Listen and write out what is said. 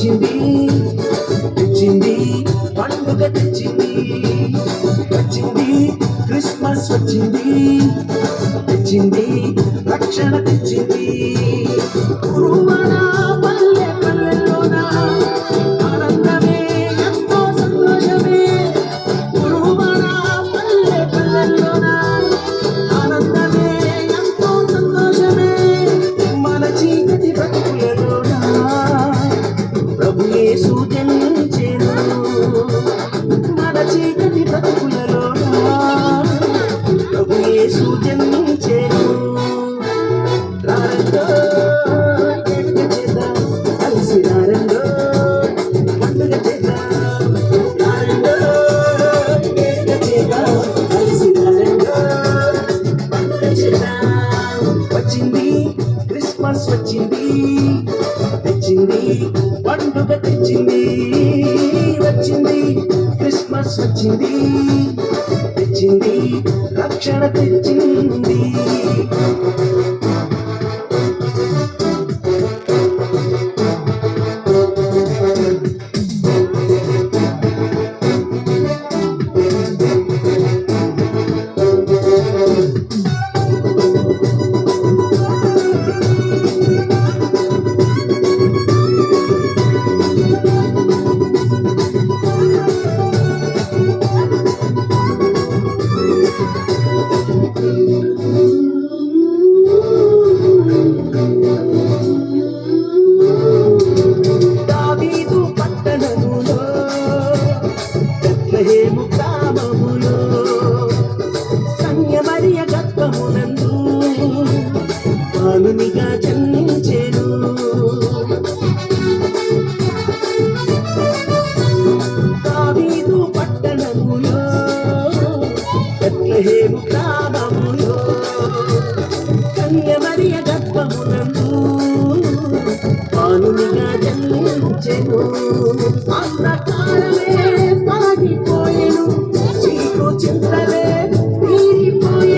వచ్చింది తెచ్చింది పండుగ తెచ్చింది వచ్చింది క్రిస్మస్ వచ్చింది తెచ్చింది రక్షణ తెచ్చింది కురువన పల్లె పల్లెలోన ఆనందమే ఎంతో సంతోషమే కురువన పల్లె పల్లెలోన ఆనందమే ఎంతో సంతోషమే మన చీకటి బ్రతుకులలోన ప్రభు యేసు జన్మించెను మన చీకటి బ్రతుకులలోన ప్రభు యేసు జన్మించెను రారండో వేడుక చేద్దాం కలిసి రారండో పండుగ చేద్దాం రారండో వేడుక చేద్దాం కలిసి రారండో పండుగ చేద్దాం వచ్చింది క్రిస్మస్ వచ్చింది తెచ్చింది పండుగ తెచ్చింది వచ్చింది క్రిస్మస్ వచ్చింది తెచ్చింది రక్షణ తెచ్చింది దావీదు పట్టణములో బెత్లెహేము